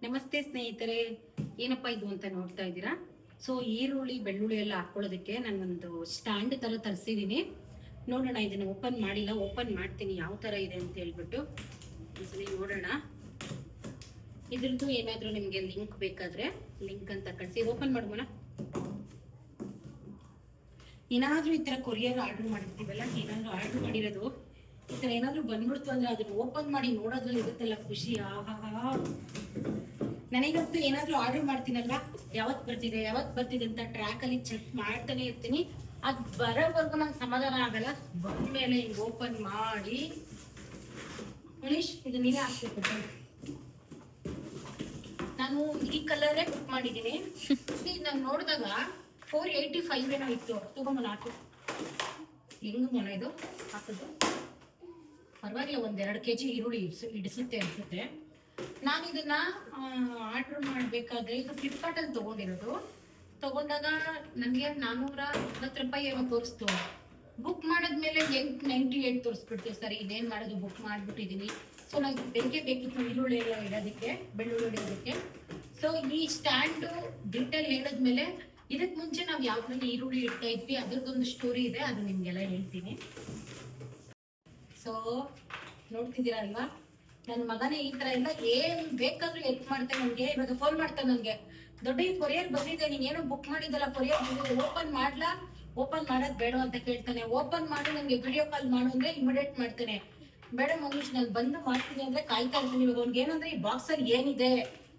ನಮಸ್ತೆ ಸ್ನೇಹಿತರೆ, ಏನಪ್ಪಾ ಇದು ಅಂತ ನೋಡ್ತಾ ಇದ್ದೀರಾ. ಸೊ ಈರುಳ್ಳಿ ಬೆಳ್ಳುಳ್ಳಿ ಎಲ್ಲ ಹಾಕೊಳ್ಳೋದಕ್ಕೆ ನಾನೊಂದು ಸ್ಟ್ಯಾಂಡ್ ತರ ತರಿಸಿದೀನಿ. ನೋಡೋಣ, ಇದನ್ನ ಓಪನ್ ಮಾಡಿಲ್ಲ, ಓಪನ್ ಮಾಡ್ತೀನಿ ಯಾವ ತರ ಇದೆ ಅಂತ ಹೇಳ್ಬಿಟ್ಟು ಒಂದ್ಸಲಿ ನೋಡೋಣ. ಇದ್ರದ್ದು ಏನಾದ್ರೂ ನಿಮ್ಗೆ ಲಿಂಕ್ ಬೇಕಾದ್ರೆ ಲಿಂಕ್ ಅಂತ ಕಳಿಸಿ ಓಪನ್ ಮಾಡೋಣ. ಏನಾದ್ರೂ ಈ ತರ ಕೊರಿಯರ್ ಆರ್ಡರ್ ಮಾಡಿರ್ತೀವಲ್ಲ, ಏನಾದ್ರೂ ಆರ್ಡರ್ ಮಾಡಿರೋದು ಈ ತರ ಏನಾದ್ರೂ ಬಂದ್ಬಿಡ್ತು ಅಂದ್ರೆ ಅದನ್ನ ಓಪನ್ ಮಾಡಿ ನೋಡೋದ್ರಲ್ಲಿ ಇರುತ್ತಲ್ಲ ಖುಷಿ. ಆಹಾ, ನನಗಂತೂ ಏನಾದ್ರೂ ಆರ್ಡರ್ ಮಾಡ್ತೀನಲ್ವಾ, ಯಾವತ್ ಬರ್ತಿದೆ ಅಂತ ಟ್ರ್ಯಾಕ್ ಅಲ್ಲಿ ಚೆಕ್ ಮಾಡ್ತಾನೆ ಇರ್ತೀನಿ. ಅದ್ ಬರೋವರೆಗೂ ನಂಗೆ ಸಮಾಧಾನ ಆಗಲ್ಲ. ಬಂದ್ಮೇಲೆ ಹಿಂಗ್ ಓಪನ್ ಮಾಡಿ ಮನೀಶ್ ಇದು ನೀವೇ ಹಾಕ್ಬೇಕು. ನಾನು ಈ ಕಲರೇ ಬುಕ್ ಮಾಡಿದ್ದೀನಿ. ನಾನು ನೋಡಿದಾಗ 485 ಏನೋ ಇತ್ತು. ತಗೊಂಬನ ಹಾಕು. ಹೆಂಗ್ ಮನ ಇದು ಹಾಕೋದು? ಪರವಾಗಿಲ್ಲ, 1-2 kg ಈರುಳ್ಳಿ ಇಡಿಸುತ್ತೆ ಅನ್ಸುತ್ತೆ. ನಾನು ಇದನ್ನ ಆರ್ಡರ್ ಮಾಡ್ಬೇಕಾದ್ರೆ ಇದು ಫ್ಲಿಪ್ಕಾರ್ಟ್ ಅಲ್ಲಿ ತಗೊಂಡಾಗ ನನಗೆ 450 ರೂಪಾಯಿ ಏನೋ ತೋರಿಸ್ತು. ಬುಕ್ ಮಾಡಿದ್ಮೇಲೆ 898 ತೋರಿಸ್ಬಿಡ್ತು. ಸರಿ, ಇದೇನ್ ಮಾಡೋದು, ಬುಕ್ ಮಾಡ್ಬಿಟ್ಟಿದೀನಿ. ಸೊ ನಂಗೆ ಬೇಕಿತ್ತು ಈರುಳ್ಳಿ ಎಲ್ಲ ಇಡೋದಕ್ಕೆ, ಬೆಳ್ಳುಳ್ಳಿ ಇಡೋದಕ್ಕೆ. ಸೊ ಈ ಸ್ಟ್ಯಾಂಡು ಡೀಟೇಲ್ ಹೇಳಿದ್ಮೇಲೆ ಇದಕ್ ಮುಂಚೆ ನಾವು ಯಾವ್ದ್ರಲ್ಲಿ ಈರುಳ್ಳಿ ಇಡ್ತಾ ಇದ್ವಿ ಅದ್ರದ್ದೊಂದು ಸ್ಟೋರಿ ಇದೆ, ಅದು ನಿಮ್ಗೆಲ್ಲ ಹೇಳ್ತೀನಿ. ಸೊ ನೋಡ್ತಿದ್ದೀರಾ ಅಲ್ವಾ, ನನ್ನ ಮಗನೇ ಈ ತರ ಎಲ್ಲ ಏನ್ ಬೇಕಾದ್ರೂ ಹೆಲ್ಪ್ ಮಾಡ್ತಾನೆ. ನನ್ಗೆ ಇವಾಗ ಫೋನ್ ಮಾಡ್ತಾನೆ, ನನ್ಗೆ ದೊಡ್ಡ ಕೊರಿಯರ್ ಬಂದಿದೆ, ನೀನ್ ಏನೋ ಬುಕ್ ಮಾಡಿದಲ್ಲ ಕೊರಿಯರ್ ಬಂದಿದೆ, ಓಪನ್ ಮಾಡೋದ್ ಬೇಡ ಅಂತ ಕೇಳ್ತಾನೆ. ಓಪನ್ ಮಾಡಿ ನಂಗೆ ವಿಡಿಯೋ ಕಾಲ್ ಮಾಡು ಅಂದ್ರೆ ಇಮಿಡಿಯೇಟ್ ಮಾಡ್ತಾನೆ. ಬೇಡ ಮನುಷ್ಯ, ನಾನು ಬಂದು ಮಾಡ್ತೀನಿ ಅಂದ್ರೆ ಕಾಯ್ತಾ ಇರ್ತೀನಿ. ಇವಾಗ ಅವ್ನಿಗೆ ಏನಂದ್ರೆ ಈ ಬಾಕ್ಸ್ ಅಲ್ಲಿ ಏನಿದೆ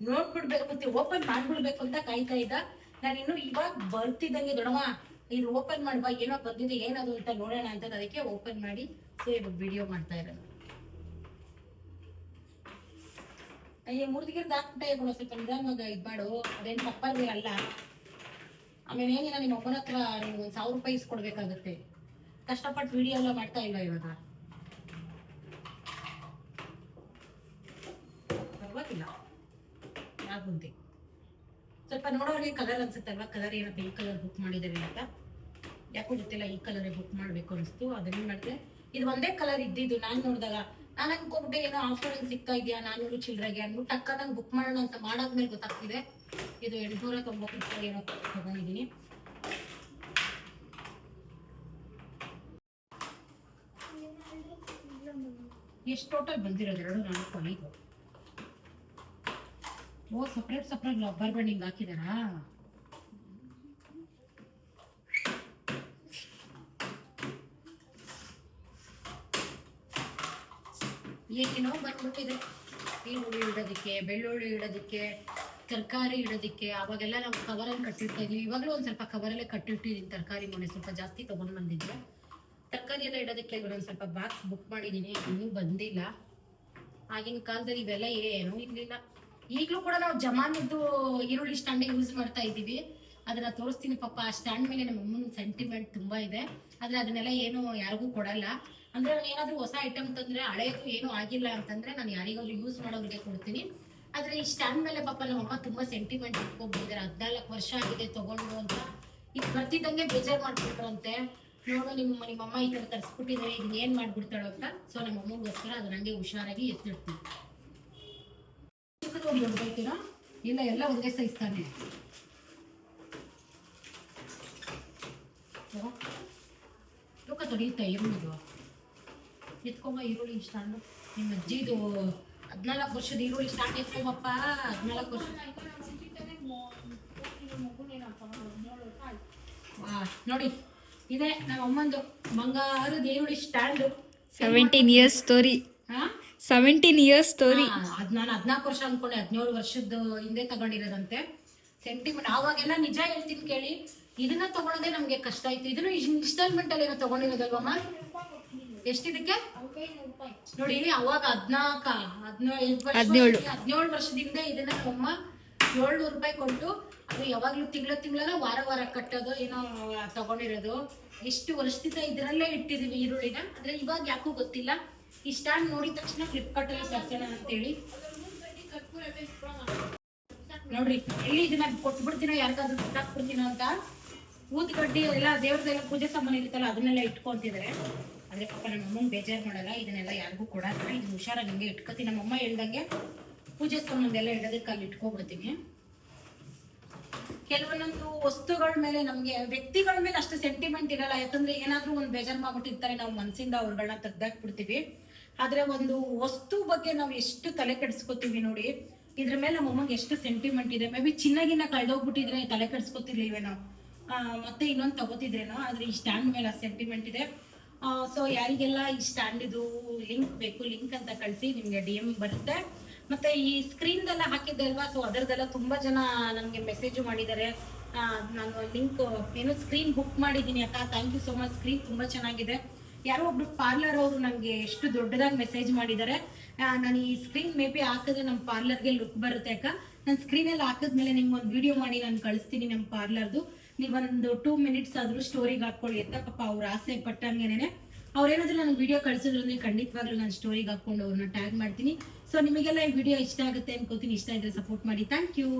ನೋಡ್ಬಿಡ್ಬೇಕು, ಓಪನ್ ಮಾಡ್ಬಿಡ್ಬೇಕು ಅಂತ ಕಾಯ್ತಾ ಇದ್ದ. ನಾನು ಇನ್ನು ಇವಾಗ ಬರ್ತಿದ್ದಂಗೆ ದೊಡ್ಡಮ್ಮ ಇದು ಓಪನ್ ಮಾಡುವ, ಏನೋ ಬಂದಿದೆ, ಏನದು ಅಂತ ನೋಡೋಣ ಅಂತ ಅದಕ್ಕೆ ಓಪನ್ ಮಾಡಿ ವಿಡಿಯೋ ಮಾಡ್ತಾ ಇರೋದು. ಅಯ್ಯ, ಮುರಿದಿಗಿರ್ದು ಹಾಕ್ಬಿಟ್ಟೆ, ಸ್ವಲ್ಪ ನಿಧಾನವಾಗ ಇದ್ ಮಾಡು, ಅದೇನು ತಪ್ಪಾಗಿ ಅಲ್ಲ. ಆಮೇಲೆ ಏನಿಲ್ಲ, ನಿಮ್ಮ ಅಮ್ಮನ ಹತ್ರ ನೀವು 1000 ರೂಪಾಯಿ ಇಸ್ಕೊಡ್ಬೇಕಾಗತ್ತೆ. ಕಷ್ಟಪಟ್ಟು ವಿಡಿಯೋ ಎಲ್ಲ ಮಾಡ್ತಾ ಇಲ್ಲ ಇವಾಗ. ಪರವಾಗಿಲ್ಲ, ಆಗುಂತೆ. ಸ್ವಲ್ಪ ನೋಡೋರಿಗೆ ಕಲರ್ ಅನ್ಸುತ್ತಲ್ವಾ, ಕಲರ್ ಏನಪ್ಪ ಈ ಕಲರ್ ಬುಕ್ ಮಾಡಿದ್ದಾರೆ ಅಂತ. ಯಾಕೋ ಗೊತ್ತಿಲ್ಲ, ಈ ಕಲರೇ ಬುಕ್ ಮಾಡ್ಬೇಕು ಅನಿಸ್ತು. ಅದನ್ನ ಮಾಡಿದ್ರೆ ಇದು ಒಂದೇ ಕಲರ್ ಇದ್ದಿದ್ದು. ನಾನು ನೋಡಿದಾಗ ನಾನು ಅನ್ಕೊಂಡ್ಬಿಟ್ಟೆ ಏನೋ ಆಫರ್ ಸಿಗ್ತಾ ಇದೆಯಾ 400 ಚಿಲ್ಲರೆಗೆ ಅಂದ್ಬಿಟ್ಟು ಟಕ್ಕ ನಂಗೆ ಬುಕ್ ಮಾಡೋಣ ಅಂತ ಮಾಡಾದ್ಮೇಲೆ ಗೊತ್ತಾಗ್ತಿದೆ ಇದು 890 ರೂಪಾಯಿ ಏನೋ ತಗೊಂಡಿದ್ದೀನಿ. ಎಷ್ಟು ಟೋಟಲ್ ಬಂದಿರೋದು? 2, 4, 5. ಓ, ಸಪ್ರೇಟ್ ರಬ್ಬರ್ ಬ್ಯಾಂಡಿಂಗ್ ಹಾಕಿದಾರಾ? ಏನೋ ಬಂದ್ಬಿಟ್ಟಿದೆ. ಈರುಳ್ಳಿ ಇಡೋದಕ್ಕೆ, ಬೆಳ್ಳುಳ್ಳಿ ಇಡೋದಕ್ಕೆ, ತರಕಾರಿ ಇಡೋದಕ್ಕೆ. ಅವಾಗೆಲ್ಲ ನಾವು ಕವರಲ್ಲಿ ಕಟ್ಟಿರ್ತಾ ಇದ್ವಿ. ಇವಾಗಲೂ ಒಂದು ಸ್ವಲ್ಪ ಕವರಲ್ಲೇ ಕಟ್ಟಿಟ್ಟಿದ್ದೀನಿ. ತರಕಾರಿ ಮೊನ್ನೆ ಸ್ವಲ್ಪ ಜಾಸ್ತಿ ತೊಗೊಂಡು ಬಂದಿದ್ದೆ. ತರಕಾರಿ ಎಲ್ಲ ಇಡೋದಕ್ಕೆ ಒಂದು ಸ್ವಲ್ಪ ಬಾಕ್ಸ್ ಬುಕ್ ಮಾಡಿದ್ದೀನಿ, ಇನ್ನೂ ಬಂದಿಲ್ಲ. ಆಗಿನ ಕಾಲದಲ್ಲಿ ಇವೆಲ್ಲ ಏನೂ ಇರಲಿಲ್ಲ. ಈಗಲೂ ಕೂಡ ನಾವು ಜಮಾನದ್ದು ಈರುಳ್ಳಿ ಸ್ಟ್ಯಾಂಡೇ ಯೂಸ್ ಮಾಡ್ತಾ ಇದ್ದೀವಿ. ಅದನ್ನ ತೋರಿಸ್ತೀನಿ. ಪಾಪ ಆ ಸ್ಟ್ಯಾಂಡ್ ಮೇಲೆ ನಮ್ಮ ಅಮ್ಮನ ಸೆಂಟಿಮೆಂಟ್ ತುಂಬಾ ಇದೆ. ಆದ್ರೆ ಅದನ್ನೆಲ್ಲ ಏನು ಯಾರಿಗೂ ಕೊಡಲ್ಲ. ಅಂದ್ರೆ ನಾನು ಏನಾದ್ರೂ ಹೊಸ ಐಟಮ್ ತಂದ್ರೆ, ಹಳೇದು ಏನೂ ಆಗಿಲ್ಲ ಅಂತಂದ್ರೆ ನಾನು ಯಾರಿಗಾದ್ರೂ ಯೂಸ್ ಮಾಡೋರಿಗೆ ಕೊಡ್ತೀನಿ. ಆದ್ರೆ ಈ ಸ್ಟ್ಯಾಂಡ್ ಮೇಲೆ ಪಾಪ ನಮ್ಮಮ್ಮ ತುಂಬಾ ಸೆಂಟಿಮೆಂಟ್ ಇಟ್ಕೊಂಡ್ಬಿಟ್ಟಿದ್ದಾರೆ. 14 ವರ್ಷ ಆಗಿದೆ ತಗೊಂಡು ಅಂತ. ಈಗ ಬರ್ತಿದ್ದಂಗೆ ಬೇಜಾರು ಮಾಡ್ಬಿಟ್ರಂತೆ. ನೋಡು, ನಿಮ್ಮಮ್ಮ ಈ ತರ ತರಿಸ್ಬಿಟ್ಟಿದ್ದಾರೆ, ಇದನ್ನ ಏನ್ ಮಾಡ್ಬಿಡ್ತಾಳೋ ಅಂತ. ಸೊ ನಮ್ಮ ಅಮ್ಮಗೋಸ್ಕರ ಅದು ನಂಗೆ ಹುಷಾರಾಗಿ ಎತ್ತಿಡ್ತೀನಿ. ಚಿಕ್ಕದು ದೊಡ್ಡದೈತೀರಾ? ಇಲ್ಲ, ಎಲ್ಲ ಒಂದೇ ಸೈಜ್ ತಾನೆ. ತೂಕ ತೊಡೆಯುತ್ತೆ ಈರುಳ್ಳಿದು. ಎತ್ಕೊಂಬ ಈರುಳ್ಳಿ ಸ್ಟ್ಯಾಂಡು. ನಿಮ್ಮ ಅಜ್ಜಿದು 14 ವರ್ಷದ ಈರುಳ್ಳಿ ಸ್ಟ್ಯಾಂಡ್ ಎತ್ಕೊಂಬಪ್ಪ. 14 ವರ್ಷ. ನೋಡಿ, ಇದೆ ನಮ್ಮ ಅಮ್ಮಂದು ಬಂಗಾರದ ಈರುಳ್ಳಿ stand. 17 years story. 17 years story. ಅದ್ ನಾನು 14 ವರ್ಷ ಅನ್ಕೊಂಡೆ. 17 ವರ್ಷದ ಹಿಂದೆ ತಗೊಂಡಿರೋದಂತೆ. ಸೆಂಟಿಮೆಂಟ್ ಆವಾಗೆಲ್ಲ ನಿಜ ಹೇಳ್ತೀನಿ ಕೇಳಿ, ಇದನ್ನ ತಗೊಳ್ಳೋದೇ ನಮ್ಗೆ ಕಷ್ಟ ಆಯ್ತು. ಇದನ್ನು ಇನ್ಸ್ಟಾಲ್ಮೆಂಟ್ ಅಲ್ಲಿ ಏನೋ ತಗೊಂಡಿರೋದಲ್ವಮ್ಮ? ಎಷ್ಟಿದಕ್ಕೆ ನೋಡಿ, ಅವಾಗ 17 ವರ್ಷದಿಂದ ಇದನ್ನ ನಮ್ಮಮ್ಮ 700 ರೂಪಾಯಿ ಕೊಟ್ಟು, ಅದು ಯಾವಾಗ್ಲೂ ತಿಂಗಳ ವಾರ ಕಟ್ಟೋದು ಏನೋ ತಗೊಂಡಿರೋದು. ಎಷ್ಟು ವರ್ಷದಿಂದ ಇದರಲ್ಲೇ ಇಟ್ಟಿದೀವಿ ಈರುಳ್ಳಿನ. ಅಂದ್ರೆ ಇವಾಗ ಯಾಕೂ ಗೊತ್ತಿಲ್ಲ. ಈ ಸ್ಟ್ಯಾಂಡ್ ನೋಡಿದ ತಕ್ಷಣ ಫ್ಲಿಪ್ಕಾರ್ಟ್ ಅಲ್ಲಿ ತರ್ಸೋಣ ಅಂತೇಳಿ ನೋಡ್ರಿ. ಎಲ್ಲಿ ಇದನ್ನ ಕೊಟ್ಬಿಡ್ತೀನೋ, ಯಾರಿಗಾದ್ರೂ ಬಿಸಾಕ್ಬಿಡ್ತೀನೋ ಅಂತ. ಊದ್ಗಡ್ಡಿ ಎಲ್ಲ ದೇವ್ರದೆಲ್ಲ ಪೂಜೆ ಸಾಮಾನು ಇರುತ್ತಲ್ಲ ಅದನ್ನೆಲ್ಲ ಇಟ್ಕೊಂತಿದ್ದಾರೆ. ಆದ್ರೆ ಪಾಪ ನಮ್ಮ ಅಮ್ಮಂಗೆ ಬೇಜಾರು ಮಾಡಲ್ಲ, ಇದನ್ನೆಲ್ಲ ಯಾರಿಗೂ ಕೊಡಲ್ಲ. ಇದು ಹುಷಾರಾಗಿ ಹಂಗೆ ಇಟ್ಕೊತೀನಿ. ನಮ್ಮಮ್ಮ ಹೇಳ್ದಂಗೆ ಪೂಜೆ ಸಾಮಾನೆಲ್ಲ ಇಡೋದಕ್ಕೆ ಅಲ್ಲಿ ಇಟ್ಕೊಬಿಡ್ತೀನಿ. ಕೆಲವೊಂದೊಂದು ವಸ್ತುಗಳ ಮೇಲೆ ನಮ್ಗೆ ವ್ಯಕ್ತಿಗಳ ಮೇಲೆ ಅಷ್ಟು ಸೆಂಟಿಮೆಂಟ್ ಇರಲ್ಲ, ಯಾಕಂದ್ರೆ ಏನಾದ್ರೂ ಒಂದು ಬೇಜಾರ್ ಮಾಡ್ಬಿಟ್ಟಿರ್ತಾರೆ, ನಾವು ಮನ್ಸಿಂದ ಅವ್ರಗಳನ್ನ ತೆಗ್ದಾಕ್ಬಿಡ್ತೀವಿ. ಆದ್ರೆ ಒಂದು ವಸ್ತು ಬಗ್ಗೆ ನಾವು ಎಷ್ಟು ತಲೆ ಕೆಡಿಸ್ಕೊತೀವಿ ನೋಡಿ, ಇದ್ರ ಮೇಲೆ ನಮ್ಮ ಅಮ್ಮಗೆ ಎಷ್ಟು ಸೆಂಟಿಮೆಂಟ್ ಇದೆ. ಮೇ ಬಿ ಚಿನ್ನಗಿನ್ನ ಕಳ್ದೋಗ್ಬಿಟ್ಟಿದ್ರೆ ತಲೆ ಕೆಡಿಸ್ಕೊತಿರ್ಲಿಲ್ವೇನೋ, ಮತ್ತೆ ಇನ್ನೊಂದು ತಗೋತಿದ್ರೇನೋ, ಆದ್ರೆ ಈ ಸ್ಟ್ಯಾಂಡ್ ಮೇಲೆ ಆ ಸೆಂಟಿಮೆಂಟ್ ಇದೆ. ಸೊ ಯಾರಿಗೆಲ್ಲ ಈ ಸ್ಟ್ಯಾಂಡ್ ಇದು ಲಿಂಕ್ ಬೇಕು, ಲಿಂಕ್ ಅಂತ ಕಳಿಸಿ, ನಿಮ್ಗೆ DM ಬರುತ್ತೆ. ಮತ್ತೆ ಈ ಸ್ಕ್ರೀನ್ದೆಲ್ಲ ಹಾಕಿದ್ದೆ ಅಲ್ವಾ, ಸೊ ಅದರದೆಲ್ಲ ತುಂಬಾ ಜನ ನನಗೆ ಮೆಸೇಜ್ ಮಾಡಿದ್ದಾರೆ. ನಾನು ಲಿಂಕ್ ಏನು ಸ್ಕ್ರೀನ್ ಬುಕ್ ಮಾಡಿದ್ದೀನಿ ಅಕ್ಕ, thank you so much. Screen ತುಂಬಾ ಚೆನ್ನಾಗಿದೆ. ಯಾರೋ ಒಬ್ರು ಪಾರ್ಲರ್ ಅವರು ನನಗೆ ಎಷ್ಟು ದೊಡ್ಡದಾಗಿ ಮೆಸೇಜ್ ಮಾಡಿದ್ದಾರೆ. ನಾನು ಈ ಸ್ಕ್ರೀನ್ ಮೇ ಬಿ ಹಾಕಿದ್ರೆ ನಮ್ಮ ಪಾರ್ಲರ್ಗೆ ಲುಕ್ ಬರುತ್ತೆ ಅಕ್ಕ, ನಾನು ಸ್ಕ್ರೀನಲ್ಲಿ ಹಾಕಿದ್ಮೇಲೆ ನಿಮ್ಗೆ ಒಂದು ವಿಡಿಯೋ ಮಾಡಿ ನಾನು ಕಳಿಸ್ತೀನಿ ನಮ್ಮ ಪಾರ್ಲರ್ದು. ನೀವೊಂದು 2 ಮಿನಿಟ್ಸ್ ಆದ್ರೂ ಸ್ಟೋರಿಗೆ ಹಾಕೊಳ್ಳಿ ಅಂತ ಪಾಪ ಅವ್ರು ಆಸೆ ಪಟ್ಟಂಗೆನೆ. ಅವ್ರೇನಾದ್ರೂ ನನಗೆ ವಿಡಿಯೋ ಕಳಿಸಿದ್ರು ಅಂದ್ರೆ ಖಂಡಿತವಾಗ್ಲೂ ನಾನು ಸ್ಟೋರಿಗೆ ಹಾಕೊಂಡು ಅವ್ರನ್ನ ಟ್ಯಾಗ್ ಮಾಡ್ತೀನಿ. ಸೊ ನಿಮಗೆಲ್ಲ ಈ ವಿಡಿಯೋ ಇಷ್ಟ ಆಗುತ್ತೆ ಅನ್ಕೋತೀನಿ. ಇಷ್ಟ ಇದ್ರೆ ಸಪೋರ್ಟ್ ಮಾಡಿ. Thank you.